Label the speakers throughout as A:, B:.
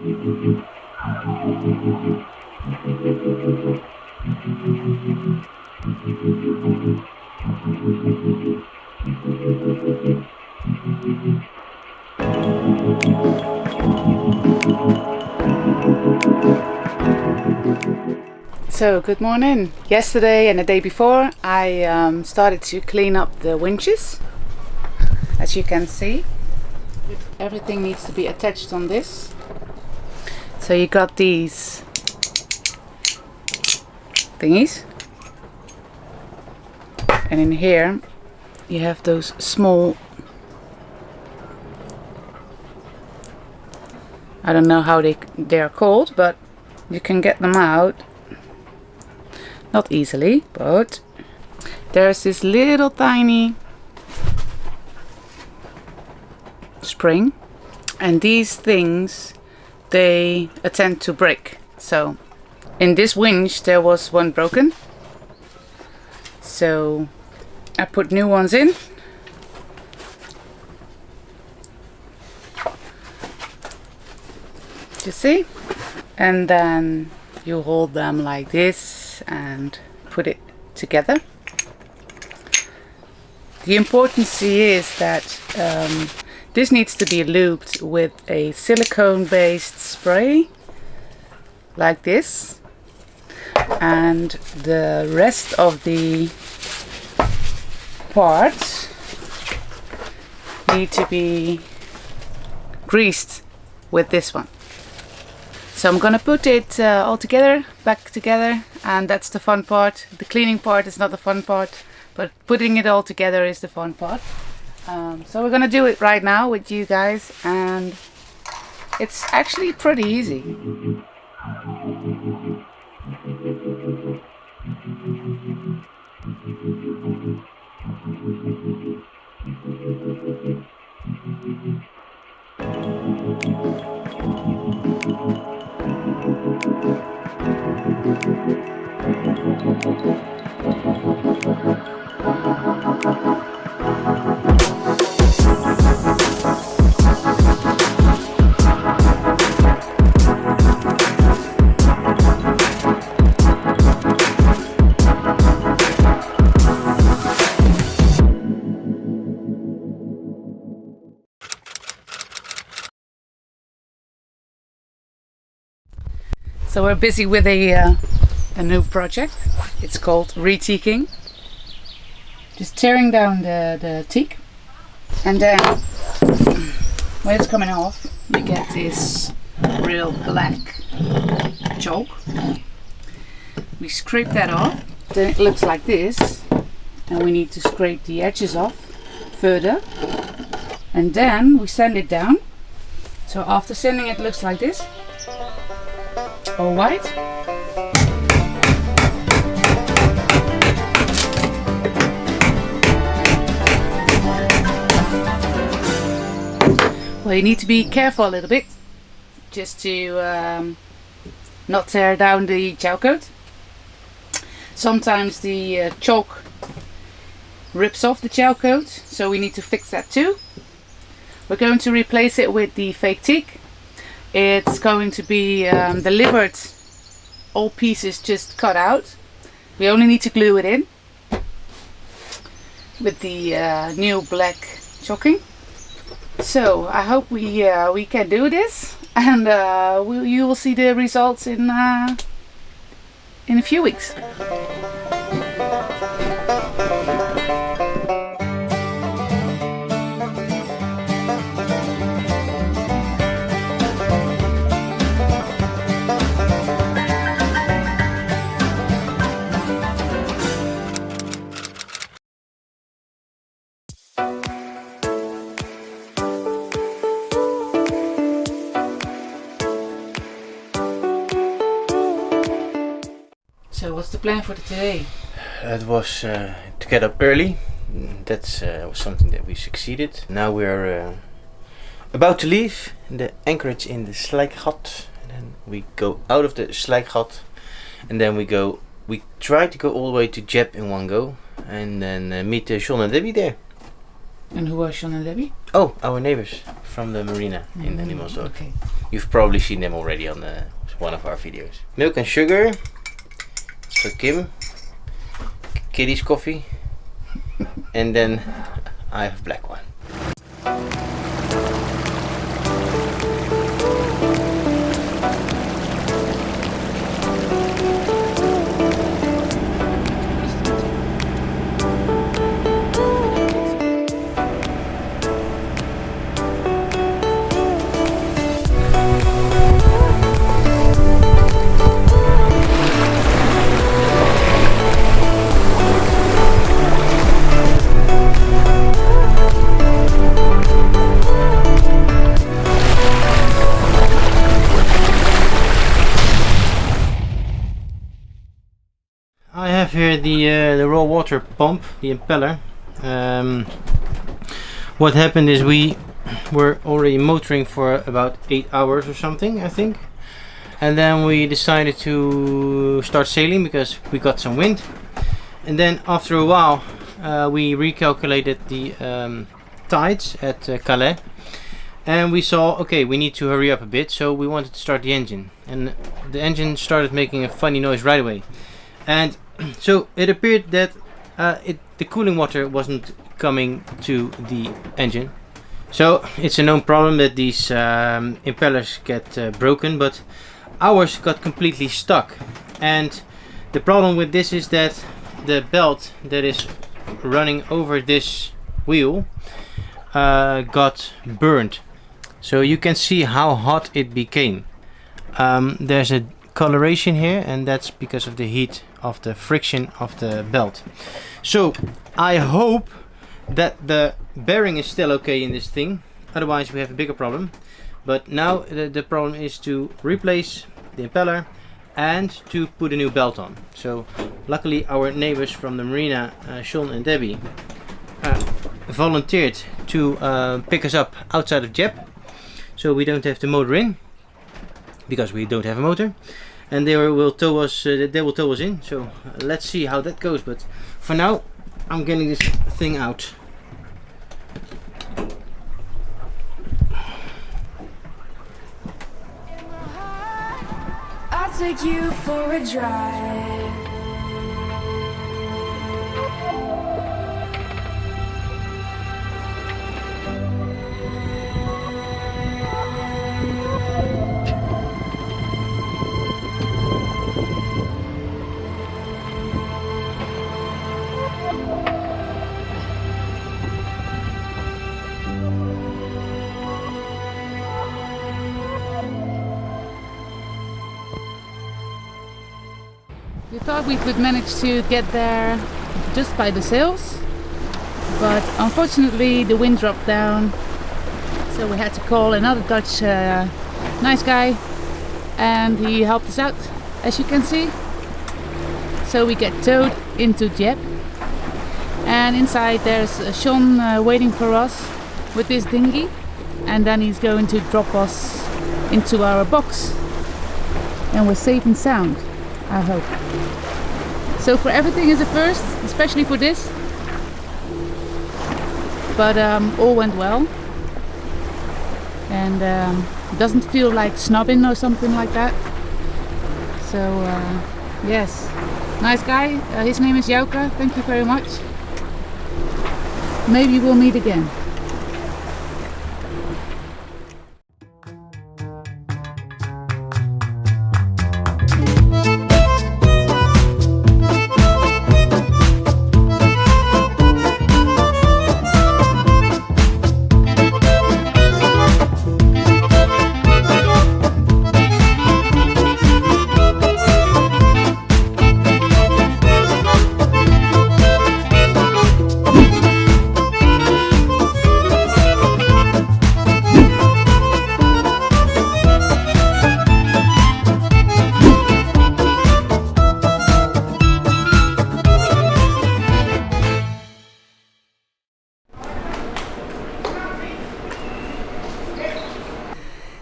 A: So good morning. Yesterday and the day before I started to clean up the winches. As you can see, everything needs to be attached on this. So you got these thingies, and in here you have those small, I don't know how they are called, but you can get them out. Not easily, but there's this little tiny spring, and these things, they tend to break. So in this winch there was one broken, so I put new ones in. You see? And then you hold them like this and put it together. The importance is that this needs to be lubed with a silicone based spray like this, and the rest of the parts need to be greased with this one. So I'm gonna put it all together, back together, and that's the fun part. The cleaning part is not the fun part, but putting it all together is the fun part. So we're gonna do it right now with you guys, and it's actually pretty easy. So we're busy with a new project. It's called Reticking. Just tearing down the teak, and then when it's coming off you get this real black chalk. We scrape that off, then it looks like this, and we need to scrape the edges off further, and then we sand it down. So after sanding it looks like this, all white. Well, you need to be careful a little bit, just to not tear down the gel coat. Sometimes the chalk rips off the gel coat, so we need to fix that too. We're going to replace it with the fake teak. It's going to be delivered, all pieces just cut out. We only need to glue it in with the new black chalking. So I hope we can do this, and you will see the results in a few weeks. So what's the plan for today?
B: It was to get up early. That's was something that we succeeded. Now we're about to leave the anchorage in the Slijkgat, and then we go out of the Slijkgat, and then we try to go all the way to Dieppe in one go, and then meet John and Debbie there.
A: And who are Sean and Debbie?
B: Oh, our neighbours from the marina in Animals.
A: Okay.
B: You've probably seen them already on one of our videos. Milk and sugar. It's for Kim. Kitty's coffee. And then I have black one. I have here the raw water pump, the impeller. What happened is we were already motoring for about 8 hours or something, I think. And then we decided to start sailing because we got some wind. And then after a while we recalculated the tides at Calais. And we saw, okay, we need to hurry up a bit, so we wanted to start the engine. And the engine started making a funny noise right away. And so it appeared that the cooling water wasn't coming to the engine. So it's a known problem that these impellers get broken, but ours got completely stuck. And the problem with this is that the belt that is running over this wheel got burned. So you can see how hot it became. There's a coloration here, and that's because of the heat of the friction of the belt. So I hope that the bearing is still okay in this thing, otherwise we have a bigger problem. But now the problem is to replace the impeller and to put a new belt on. So luckily our neighbors from the marina, Sean and Debbie, volunteered to pick us up outside of Dieppe, so we don't have to motor in because we don't have a motor. And they will tow us in, so let's see how that goes. But for now I'm getting this thing out.
C: I'll take you for a drive.
A: We thought we could manage to get there just by the sails, but unfortunately the wind dropped down, so we had to call another Dutch nice guy, and he helped us out, as you can see. So we get towed into Dieppe, and inside there's Sean waiting for us with this dinghy, and then he's going to drop us into our box, and we're safe and sound, I hope. So for everything is a first, especially for this, but all went well, and it doesn't feel like snubbing or something like that. So yes, nice guy, his name is Jouka, thank you very much. Maybe we'll meet again.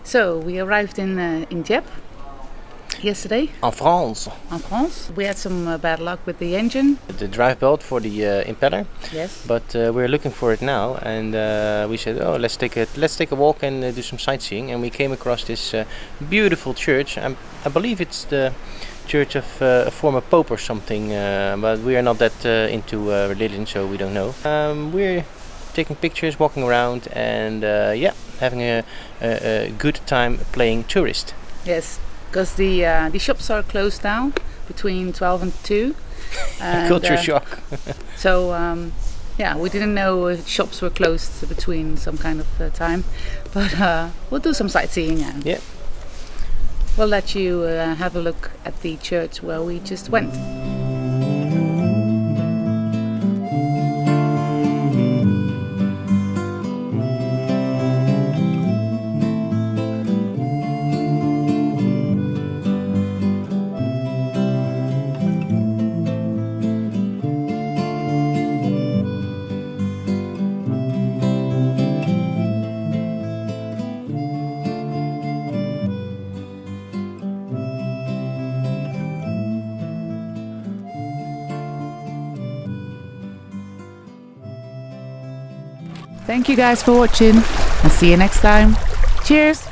A: So we arrived in Dieppe. yesterday
B: En France.
A: in France. We had some bad luck with the engine.
B: The drive belt for the impeller.
A: Yes.
B: But we're looking for it now, and we said, oh, let's take a walk and do some sightseeing. And we came across this beautiful church. I believe it's the church of a former pope or something, but we are not that into religion, so we don't know. We're taking pictures, walking around, and yeah, having a good time playing tourist.
A: Yes, because the shops are closed down between 12 and 2. And,
B: Culture shock.
A: So yeah, we didn't know shops were closed between some kind of time, but we'll do some sightseeing and
B: Yeah.
A: we'll let you have a look at the church where we just went. Thank you guys for watching and see you next time. Cheers!